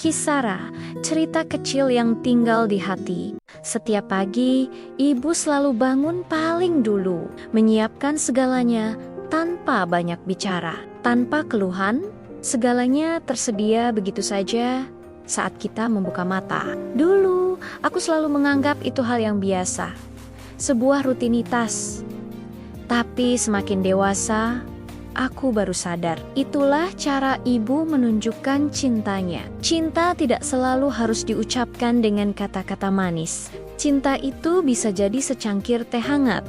Kisara, cerita kecil yang tinggal di hati. Setiap pagi, ibu selalu bangun paling dulu, menyiapkan segalanya tanpa banyak bicara. Tanpa keluhan, segalanya tersedia begitu saja saat kita membuka mata. Dulu, aku selalu menganggap itu hal yang biasa, sebuah rutinitas. Tapi semakin dewasa, aku baru sadar, itulah cara ibu menunjukkan cintanya. Cinta tidak selalu harus diucapkan dengan kata-kata manis. Cinta itu bisa jadi secangkir teh hangat,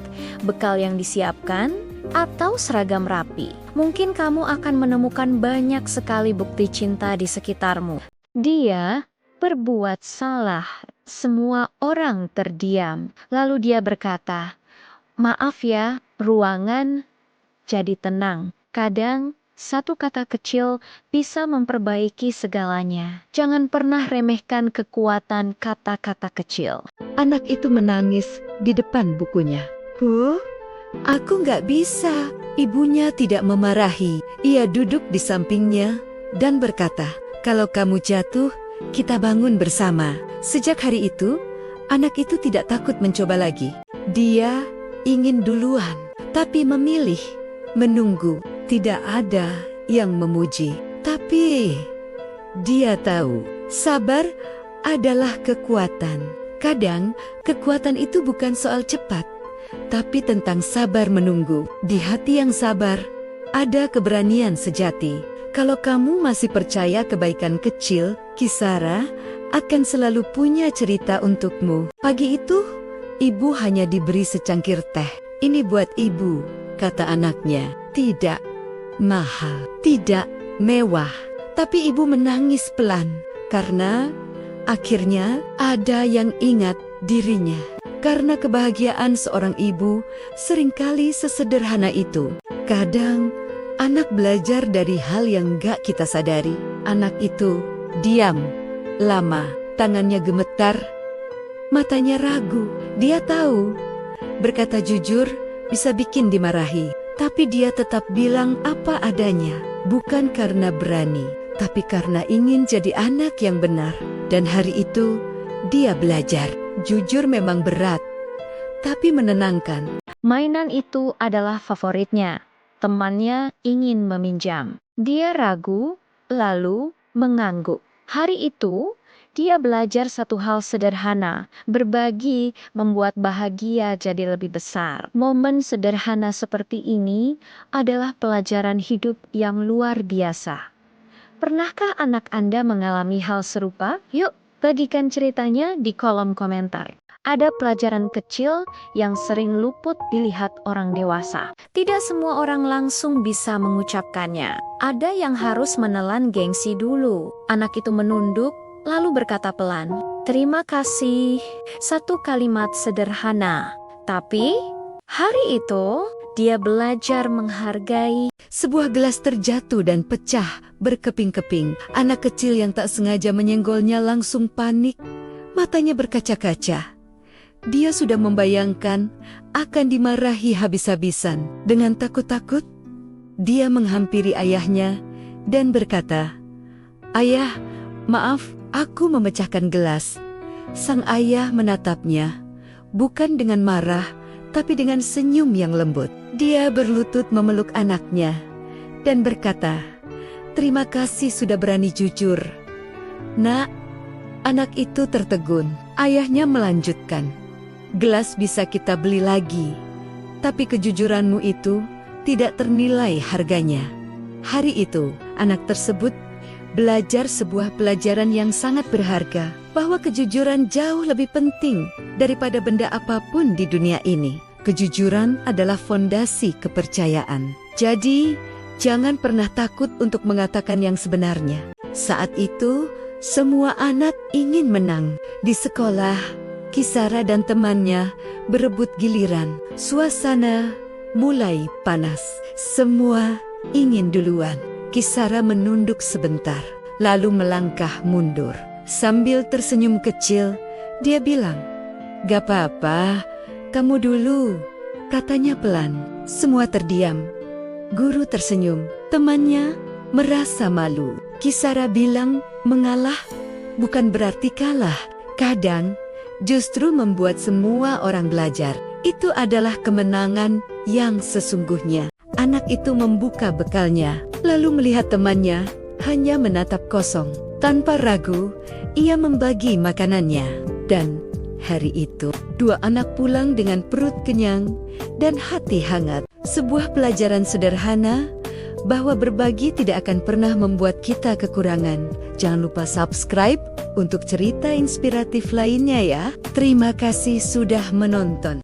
bekal yang disiapkan, atau seragam rapi. Mungkin kamu akan menemukan banyak sekali bukti cinta di sekitarmu. Dia berbuat salah, semua orang terdiam. Lalu dia berkata, "Maaf ya, ruangan jadi tenang." Kadang, satu kata kecil bisa memperbaiki segalanya. Jangan pernah remehkan kekuatan kata-kata kecil. Anak itu menangis di depan bukunya. Aku nggak bisa. Ibunya tidak memarahi. Ia duduk di sampingnya dan berkata, "Kalau kamu jatuh, kita bangun bersama." Sejak hari itu, anak itu tidak takut mencoba lagi. Dia ingin duluan, tapi memilih menunggu. Tidak ada yang memuji, tapi dia tahu sabar adalah kekuatan. Kadang kekuatan itu bukan soal cepat, tapi tentang sabar menunggu. Di hati yang sabar ada keberanian sejati. Kalau kamu masih percaya kebaikan kecil, Kisara akan selalu punya cerita untukmu. Pagi itu, ibu hanya diberi secangkir teh. "Ini buat ibu," kata anaknya. Tidak mahal, tidak mewah, tapi ibu menangis pelan karena akhirnya ada yang ingat dirinya. Karena kebahagiaan seorang ibu seringkali sesederhana itu. Kadang anak belajar dari hal yang gak kita sadari. Anak itu diam lama, tangannya gemetar, matanya ragu. Dia tahu berkata jujur bisa bikin dimarahi. Tapi dia tetap bilang apa adanya, bukan karena berani, tapi karena ingin jadi anak yang benar. Dan hari itu, dia belajar. Jujur memang berat, tapi menenangkan. Mainan itu adalah favoritnya. Temannya ingin meminjam. Dia ragu, lalu mengangguk. Hari itu, dia belajar satu hal sederhana, berbagi membuat bahagia jadi lebih besar. Momen sederhana seperti ini adalah pelajaran hidup yang luar biasa. Pernahkah anak Anda mengalami hal serupa? Yuk, bagikan ceritanya di kolom komentar. Ada pelajaran kecil yang sering luput dilihat orang dewasa. Tidak semua orang langsung bisa mengucapkannya. Ada yang harus menelan gengsi dulu. Anak itu menunduk, lalu berkata pelan, "Terima kasih." Satu kalimat sederhana. Tapi, hari itu, dia belajar menghargai. Sebuah gelas terjatuh dan pecah berkeping-keping. Anak kecil yang tak sengaja menyenggolnya langsung panik. Matanya berkaca-kaca. Dia sudah membayangkan akan dimarahi habis-habisan. Dengan takut-takut, dia menghampiri ayahnya dan berkata, "Ayah, maaf, aku memecahkan gelas." Sang ayah menatapnya, bukan dengan marah, tapi dengan senyum yang lembut. Dia berlutut memeluk anaknya dan berkata, "Terima kasih sudah berani jujur." "Nak," anak itu tertegun. Ayahnya melanjutkan, "Gelas bisa kita beli lagi, tapi kejujuranmu itu tidak ternilai harganya." Hari itu, anak tersebut belajar sebuah pelajaran yang sangat berharga, bahwa kejujuran jauh lebih penting daripada benda apapun di dunia ini. Kejujuran adalah fondasi kepercayaan. Jadi, jangan pernah takut untuk mengatakan yang sebenarnya. Saat itu, semua anak ingin menang. Di sekolah, Kisara dan temannya berebut giliran. Suasana mulai panas. Semua ingin duluan. Kisara menunduk sebentar, lalu melangkah mundur. Sambil tersenyum kecil, dia bilang, "Gak apa-apa, kamu dulu," katanya pelan. Semua terdiam. Guru tersenyum. Temannya merasa malu. Kisara bilang, "Mengalah bukan berarti kalah. Kadang, justru membuat semua orang belajar. Itu adalah kemenangan yang sesungguhnya. Anak itu membuka bekalnya, lalu melihat temannya hanya menatap kosong. Tanpa ragu, ia membagi makanannya. Dan hari itu, dua anak pulang dengan perut kenyang dan hati hangat. Sebuah pelajaran sederhana bahwa berbagi tidak akan pernah membuat kita kekurangan. Jangan lupa subscribe untuk cerita inspiratif lainnya ya. Terima kasih sudah menonton.